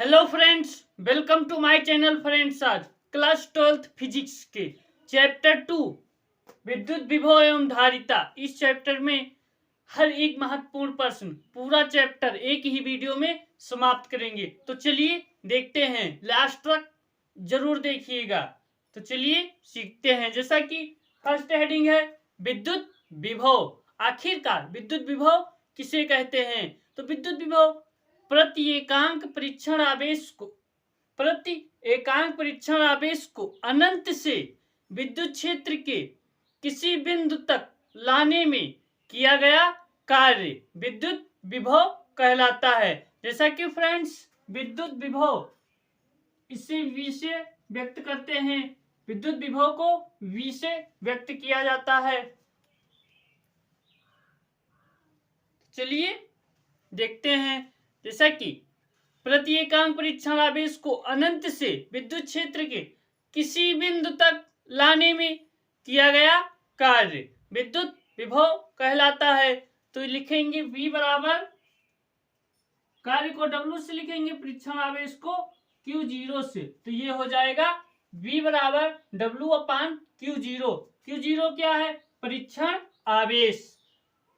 Hello friends, welcome to my channel friends. आज class 12th physics के chapter 2 विद्युत विभव एवं धारिता, इस चैप्टर में हर एक महत्वपूर्ण प्रश्न पूरा चैप्टर एक ही वीडियो में समाप्त करेंगे। तो चलिए देखते हैं, लास्ट तक जरूर देखिएगा। तो चलिए सीखते हैं। जैसा कि फर्स्ट हेडिंग है विद्युत विभव। आखिरकार विद्युत विभव किसे कहते हैं? तो विद्युत विभव प्रति एकांक परीक्षण आवेश को अनंत से विद्युत क्षेत्र के किसी बिंदु तक लाने में किया गया कार्य विद्युत विभव कहलाता है। जैसा कि फ्रेंड्स, विद्युत विभव इसे V से व्यक्त करते हैं। विद्युत विभव को V से व्यक्त किया जाता है। चलिए देखते हैं। जैसा कि प्रति एकांक परीक्षण आवेश को अनंत से विद्युत क्षेत्र के किसी बिंदु तक लाने में किया गया कार्य विद्युत विभव कहलाता है। तो लिखेंगे V बराबर, कार्य को W से लिखेंगे, परीक्षण आवेश को Q0 से। तो ये हो जाएगा V बराबर W/Q0। Q0 क्या है? परीक्षण आवेश।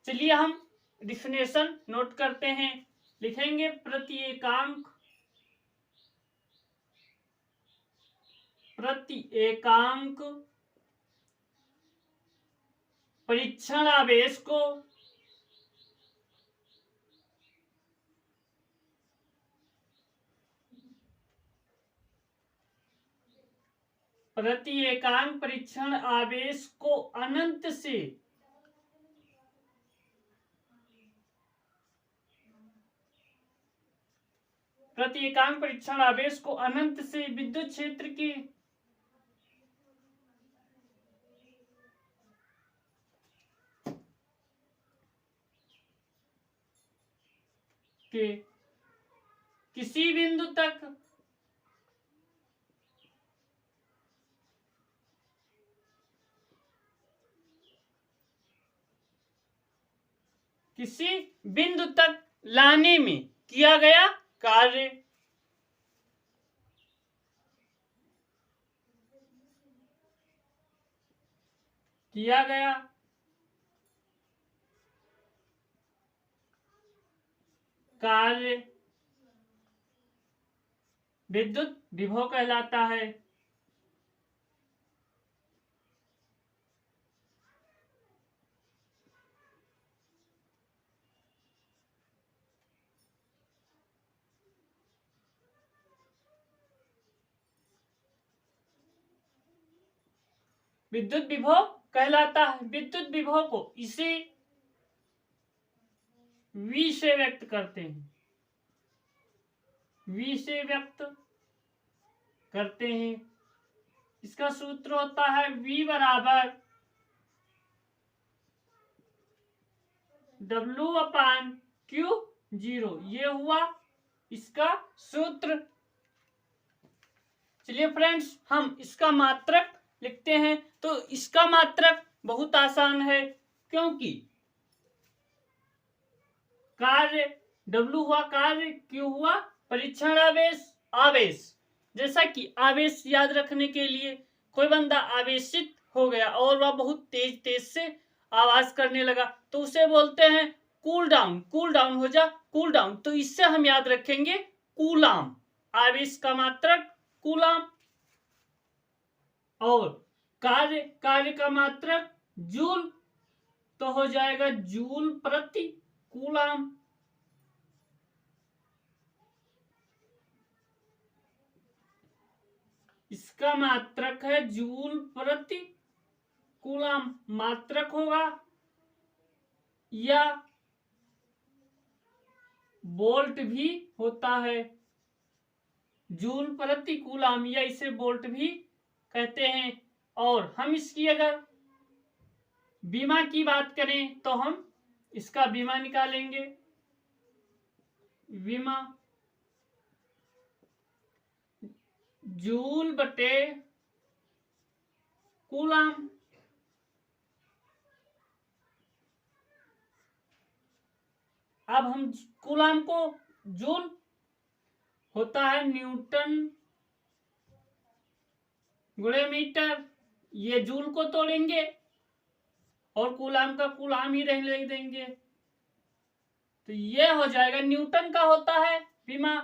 चलिए हम डिफिनेशन नोट करते हैं। लिखेंगे प्रति एकांक परीक्षण आवेश को अनंत से विद्युत क्षेत्र के किसी बिंदु तक लाने में किया गया कार्य विद्युत विभव कहलाता है। विद्युत विभव को इसे V से व्यक्त करते हैं। इसका सूत्र होता है V बराबर W/Q0। ये हुआ इसका सूत्र। चलिए फ्रेंड्स, हम इसका मात्रक लिखते हैं। तो इसका मात्रक बहुत आसान है, क्योंकि कार्य W हुआ कार्य, Q हुआ परीक्षण आवेश। जैसा कि आवेश याद रखने के लिए, कोई बंदा आवेशित हो गया और वह बहुत तेज से आवाज करने लगा, तो उसे बोलते हैं कूल डाउन हो जा, कूल डाउन। तो इससे हम याद रखेंगे कूलाम। आवेश का मात्रक कूलाम। और कार्य का मात्रक जूल, तो हो जाएगा जूल प्रति कूलाम। इसका मात्रक है जूल प्रति कूलाम। मात्रक होगा या वोल्ट भी होता है। जूल प्रति कूलाम, या इसे वोल्ट भी कहते हैं। और हम इसकी अगर बीमा की बात करें तो हम इसका बीमा निकालेंगे। बीमा जूल बटे कूलाम। अब हम कूलाम को जूल होता है न्यूटन गुणे मीटर, ये जूल को तोड़ेंगे और कूलाम का कूलाम ही रहने देंगे, तो ये हो जाएगा न्यूटन का होता है विमा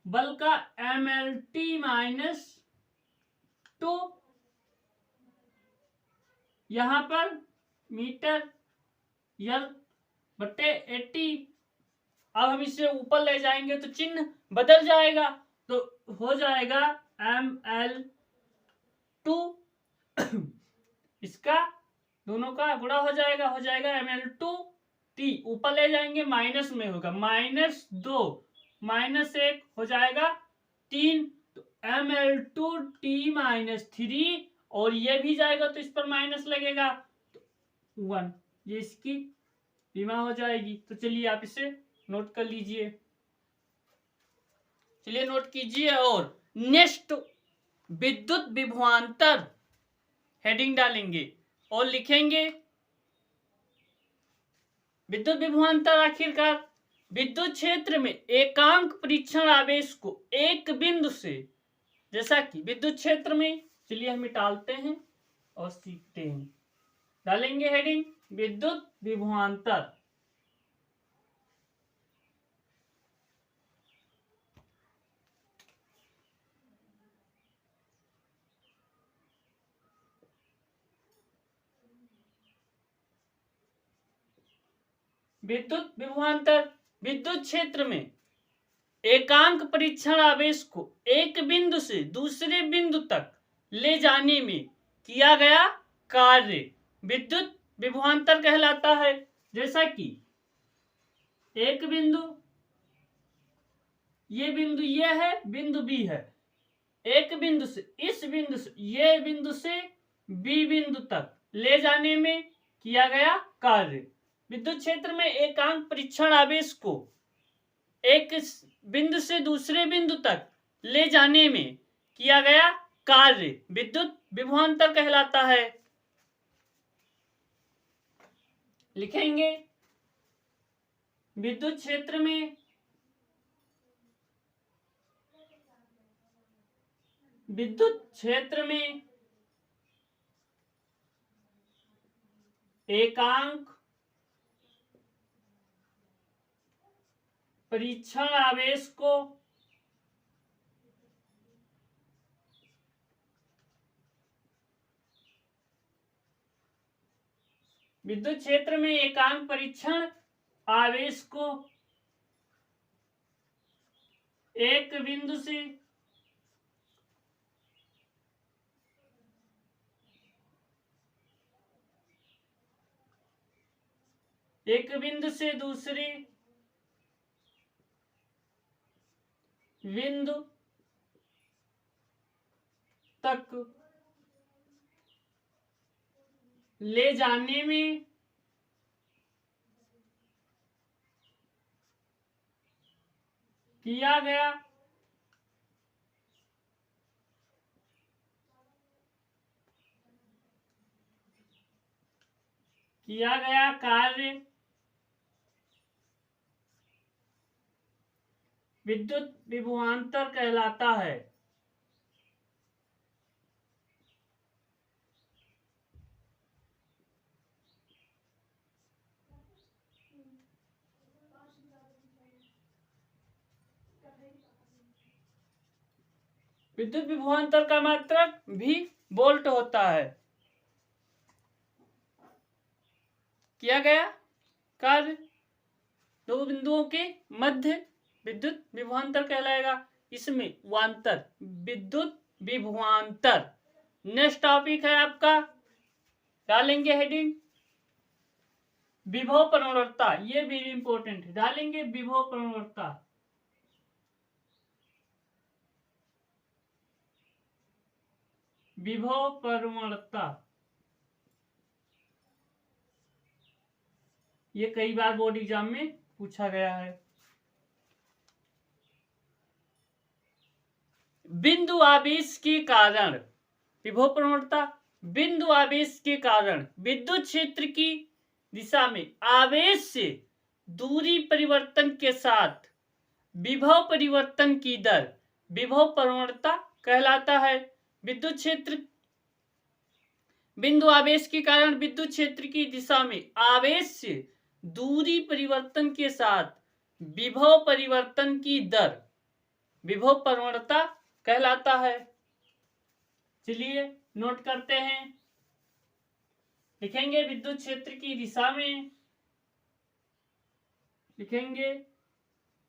बल का -2, यहां पर मीटर यल बटे 80। अब हम इसे ऊपर ले जाएंगे तो चिन्ह बदल जाएगा, तो हो जाएगा ml2 इसका दोनों का गुणा हो जाएगा ml2t, ऊपर ले जाएंगे माइनस में होगा -2 -1 हो जाएगा 3, तो ml2t-3, और ये भी जाएगा तो इस पर माइनस लगेगा तो 1, ये इसकी विमा हो जाएगी। तो चलिए आप इसे नोट कर लीजिए, चलिए नोट कीजिए। और नेक्स्ट विद्युत विभवांतर हेडिंग डालेंगे और लिखेंगे विद्युत विभवांतर आखिरकार विद्युत क्षेत्र में एकांक परीक्षण आवेश को एक बिंदु से, जैसा कि विद्युत क्षेत्र में, चलिए हम टालते हैं और सीखते हैं। डालेंगे हेडिंग विद्युत विभवांतर। विद्युत विभवांतर विद्युत क्षेत्र में एकांक परीक्षण आवेश को एक बिंदु से दूसरे बिंदु तक ले जाने में किया गया कार्य विद्युत विभवांतर कहलाता है। जैसा कि एक बिंदु, ये बिंदु ये है, बिंदु बी है, एक बिंदु से इस बिंदु से ये बिंदु से बी बिंदु तक ले जाने में किया गया कार्य विद्युत क्षेत्र में एकांक परीक्षण आवेश को एक बिंदु से दूसरे बिंदु तक ले जाने में किया गया कार्य विद्युत विभवांतर कहलाता है। लिखेंगे विद्युत क्षेत्र में एकांक परीक्षण आवेश को विद्युत क्षेत्र में एकांक परीक्षण आवेश को एक बिंदु से दूसरे बिंदु तक ले जाने में किया गया कार्य विद्युत विभवांतर कहलाता है। विद्युत विभवांतर का मात्रक भी वोल्ट होता है। किया गया कार्य दो बिंदुओं के मध्य विद्युत विभवांतर कहलाएगा। इसमें वांतर विद्युत विभवांतर। नेक्स्ट टॉपिक है आपका, डालेंगे हेडिंग विभव प्रवणता, ये भी इंपॉर्टेंट है। डालेंगे विभव प्रवणता। विभव प्रवणता ये कई बार बोर्ड एग्जाम में पूछा गया है। बिंदु आवेश के कारण विभव प्रवणता, बिंदु आवेश के कारण विद्युत क्षेत्र की दिशा में आवेश से दूरी परिवर्तन के साथ विभव परिवर्तन की दर विभव प्रवणता कहलाता है। विद्युत क्षेत्र बिंदु आवेश के कारण विद्युत क्षेत्र की दिशा में आवेश से दूरी परिवर्तन के साथ विभव परिवर्तन की दर विभव प्रवणता कहलाता है। चलिए नोट करते हैं। लिखेंगे विद्युत क्षेत्र की दिशा में, लिखेंगे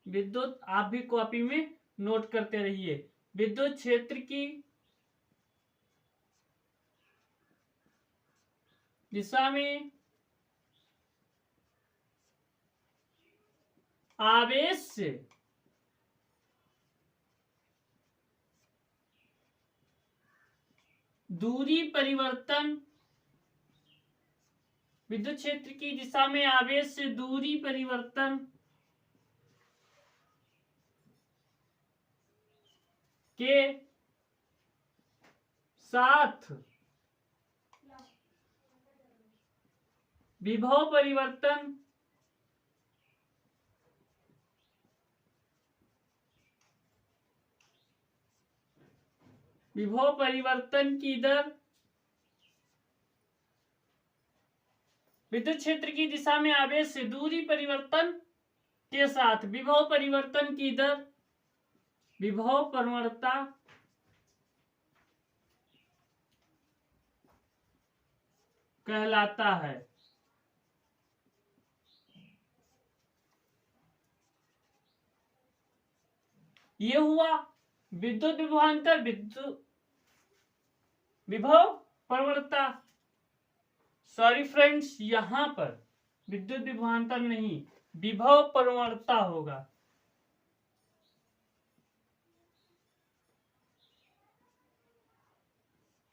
विद्युत, आप भी कॉपी में नोट करते रहिए। विद्युत क्षेत्र की दिशा में आवेश से दूरी परिवर्तन, विद्युत क्षेत्र की दिशा में आवेश से दूरी परिवर्तन के साथ विभव परिवर्तन की दर, विद्युत क्षेत्र की दिशा में आवेश से दूरी परिवर्तन के साथ विभव परिवर्तन की दर विभव प्रवणता कहलाता है। ये हुआ विद्युत विभवांतर विभव प्रवणता। सॉरी फ्रेंड्स, यहां पर विद्युत विभवांतर नहीं, विभव प्रवणता होगा।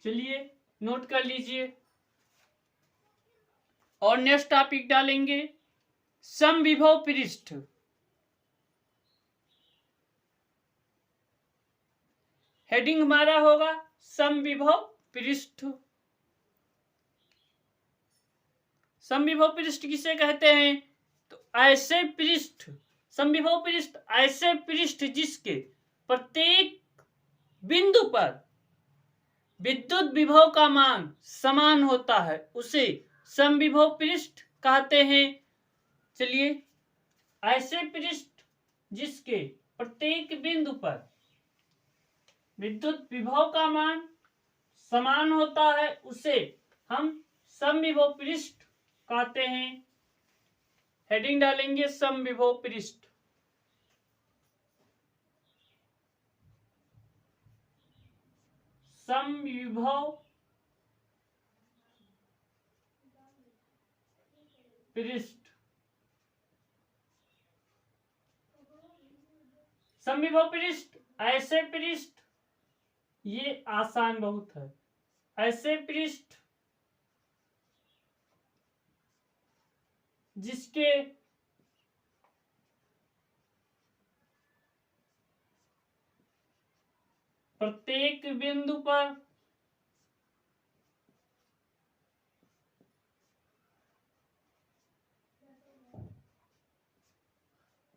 चलिए नोट कर लीजिए और नेक्स्ट टॉपिक डालेंगे समविभव पृष्ठ। हेडिंग हमारा होगा समविभव पृष्ठ। समविभव पृष्ठ किसे कहते हैं? तो ऐसे पृष्ठ, समविभव पृष्ठ ऐसे पृष्ठ जिसके प्रत्येक बिंदु पर विद्युत विभव का मान समान होता है उसे समविभव पृष्ठ कहते हैं। चलिए, ऐसे पृष्ठ जिसके प्रत्येक बिंदु पर विद्युत विभव का मान समान होता है उसे हम समविभव पृष्ठ कहते हैं। हेडिंग डालेंगे समविभव पृष्ठ। समविभव पृष्ठ, समविभव पृष्ठ ऐसे पृष्ठ, ये आसान बहुत है, ऐसे पृष्ठ जिसके प्रत्येक बिंदु पर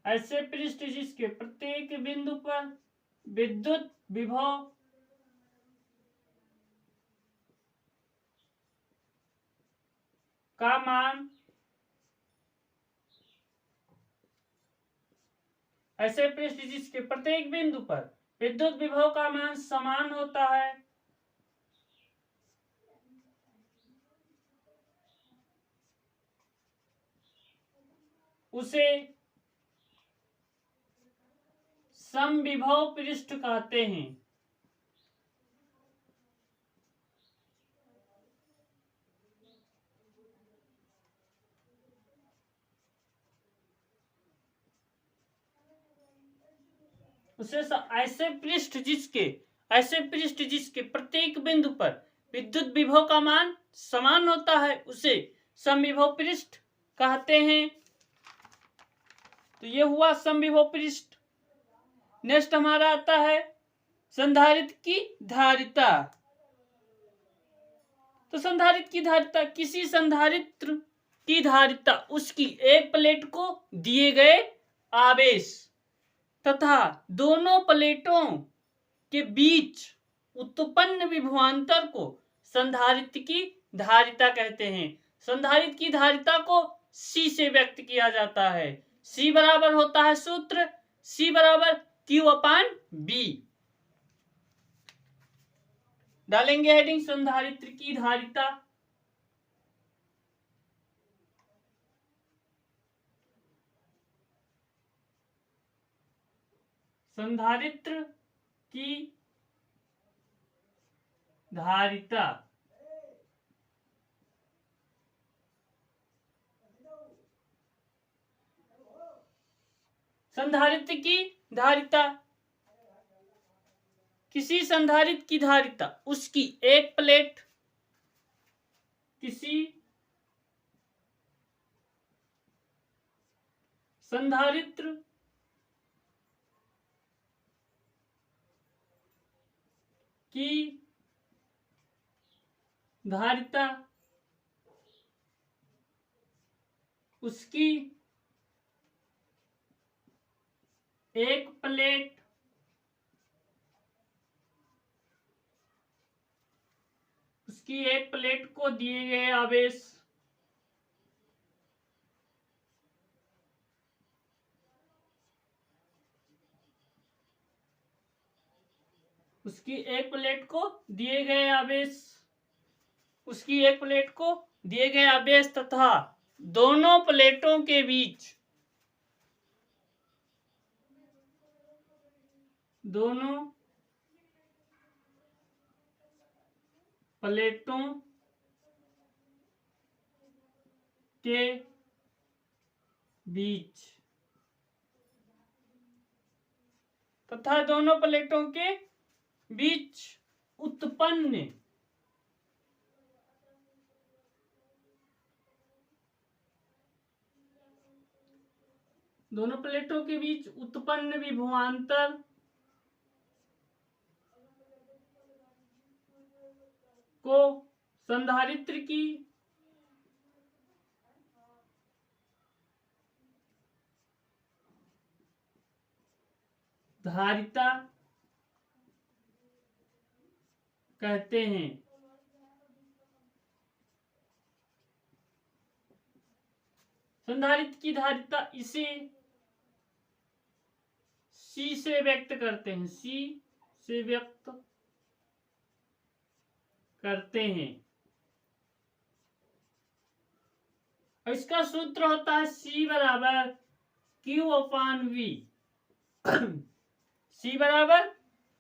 ऐसे पृष्ठ जिसके प्रत्येक बिंदु पर विद्युत विभव का मान, ऐसे पृष्ठ जिसके प्रत्येक बिंदु पर विद्युत विभव का मान समान होता है उसे समविभव पृष्ठ कहते हैं। उसे ऐसे पृष्ठ जिसके प्रत्येक बिंदु पर विद्युत विभव का मान समान होता है उसे समविभव पृष्ठ कहते हैं। तो ये हुआ समविभव पृष्ठ। नेक्स्ट हमारा आता है संधारित्र की धारिता। तो संधारित्र की धारिता, किसी संधारित्र की धारिता उसकी एक प्लेट को दिए गए आवेश तथा दोनों प्लेटों के बीच उत्पन्न विभवांतर को संधारित्र की धारिता कहते हैं। संधारित्र की धारिता को C से व्यक्त किया जाता है। C बराबर होता है सूत्र C बराबर Q/B। डालेंगे हेडिंग संधारित्र की धारिता। संधारित्र की धारिता संधारित्र की धारिता किसी संधारित्र की धारिता उसकी एक प्लेट किसी संधारित्र की धारिता उसकी एक प्लेट को दिए गए आवेश उसकी एक प्लेट को दिए गए आवेश तथा दोनों प्लेटों के बीच दोनों प्लेटों के बीच उत्पन्न विभवांतर को संधारित्र की धारिता कहते हैं। संधारित्र की धारिता इसे C से व्यक्त करते हैं। इसका सूत्र होता है C बराबर Q/V। C बराबर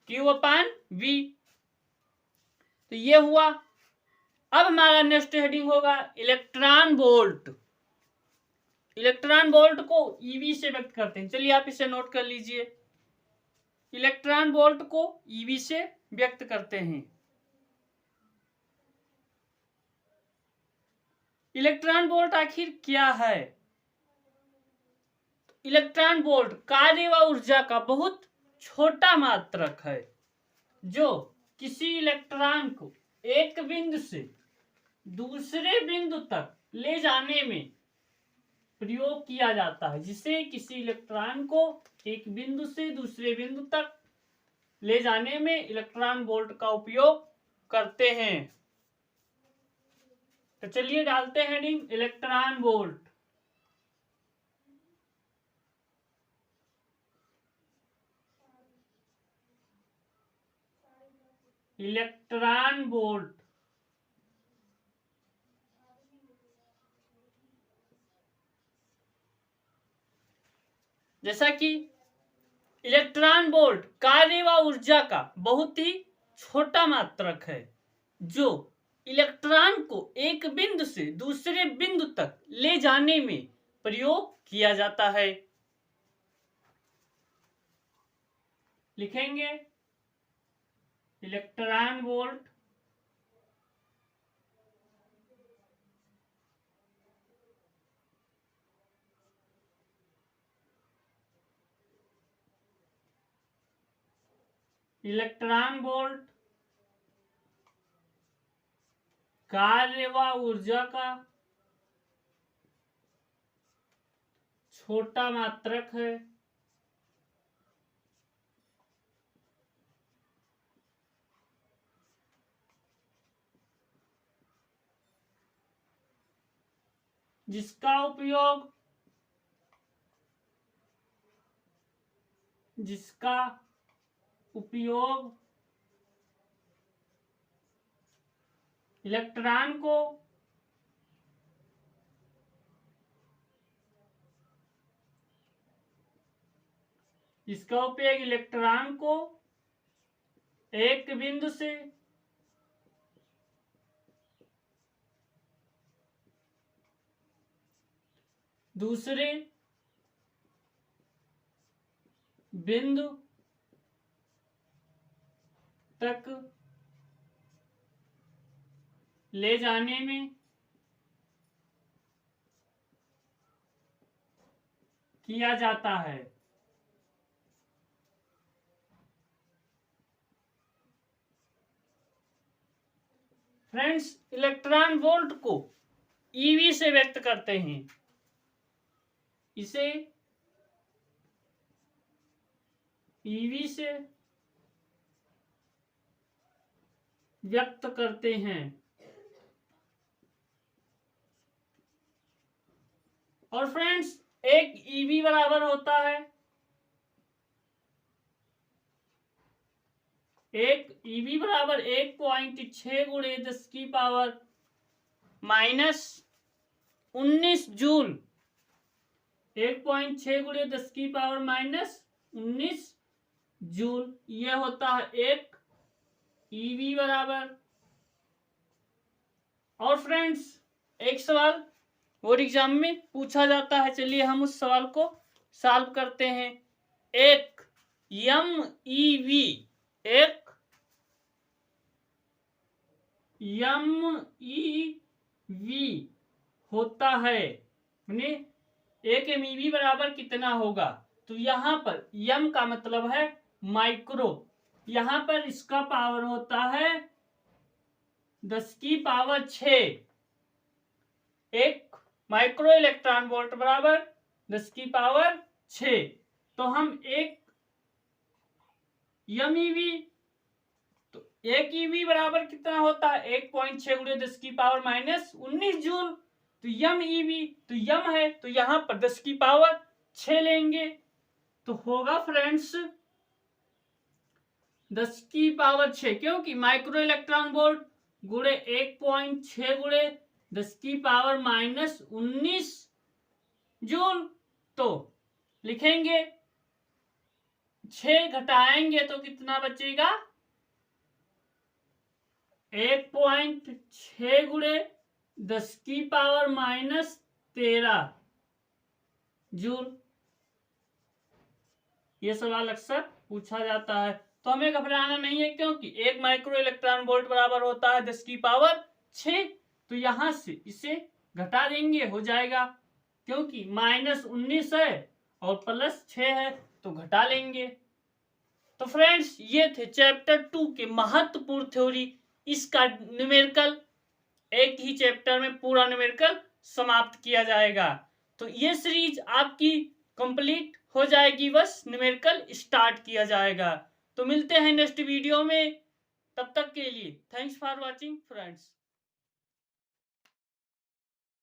Q/V। तो ये हुआ। अब हमारा नेक्स्ट हेडिंग होगा इलेक्ट्रॉन वोल्ट। इलेक्ट्रॉन वोल्ट को EV से व्यक्त करते हैं। चलिए आप इसे नोट कर लीजिए। इलेक्ट्रॉन वोल्ट को EV से व्यक्त करते हैं। इलेक्ट्रॉन वोल्ट आखिर क्या है? इलेक्ट्रॉन वोल्ट कार्य व ऊर्जा का बहुत छोटा मात्रक है जो किसी इलेक्ट्रॉन को एक बिंदु से दूसरे बिंदु तक ले जाने में प्रयोग किया जाता है। जिसे किसी इलेक्ट्रॉन को एक बिंदु से दूसरे बिंदु तक ले जाने में इलेक्ट्रॉन वोल्ट का उपयोग करते हैं। तो चलिए डालते हैं heading electron volt. Electron volt जैसा कि इलेक्ट्रॉन वोल्ट कार्य व ऊर्जा का बहुत ही छोटा मात्रक है जो इलेक्ट्रॉन को एक बिंदु से दूसरे बिंदु तक ले जाने में प्रयोग किया जाता है। लिखेंगे इलेक्ट्रॉन वोल्ट कार्य व ऊर्जा का छोटा मात्रक है जिसका उपयोग इलेक्ट्रॉन को एक बिंदु से दूसरे बिंदु तक ले जाने में किया जाता है। फ्रेंड्स, इलेक्ट्रॉन वोल्ट को ईवी से व्यक्त करते हैं। इसे ईवी से व्यक्त करते हैं और फ्रेंड्स, एक ईवी बराबर होता है एक ईवी बराबर 1.6 गुणे 10 की पावर माइनस 19 जूल। 1.6 गुणे 10 की पावर माइनस 19 जूल यह होता है एक ईवी बराबर। और फ्रेंड्स, एक सवाल और एग्जाम में पूछा जाता है, चलिए हम उस सवाल को सॉल्व करते हैं। एक MEV होता है, एक MEV बराबर कितना होगा? तो यहाँ पर M का मतलब है माइक्रो, यहाँ पर इसका पावर होता है 10 की पावर 6। एक माइक्रो इलेक्ट्रॉन वोल्ट बराबर 10 की पावर 6। तो हम एक MEV, तो एक EV बराबर कितना होता है? 1.6 गुणे 10 की पावर माइनस 19 जूल। तो MEV, तो M है, तो यहां पर 10 की पावर 6 लेंगे तो होगा फ्रेंड्स 10 की पावर 6, क्योंकि माइक्रो इलेक्ट्रॉन वोल्ट गुणे 1.6 गुणे 10 की पावर माइनस 19 जूल। तो लिखेंगे 6 घटाएंगे तो कितना बचेगा? 1.6 गुणे 10 की पावर माइनस 13 जूल। यह सवाल अक्सर पूछा जाता है, तो हमें घबराना नहीं है, क्योंकि एक माइक्रो इलेक्ट्रॉन वोल्ट बराबर होता है 10 की पावर 6। तो यहां से इसे घटा देंगे, हो जाएगा, क्योंकि माइनस 19 है और प्लस 6 है तो घटा लेंगे। तो फ्रेंड्स, ये थे चैप्टर 2 के महत्वपूर्ण थ्योरी। इसका न्यूमेरिकल एक ही चैप्टर में पूरा न्यूमेरिकल समाप्त किया जाएगा। तो ये सीरीज आपकी कंप्लीट हो जाएगी, बस न्यूमेरिकल स्टार्ट किया जाएगा। तो मिलते हैं नेक्स्ट वीडियो में, तब तक के लिए थैंक्स फॉर वॉचिंग फ्रेंड्स।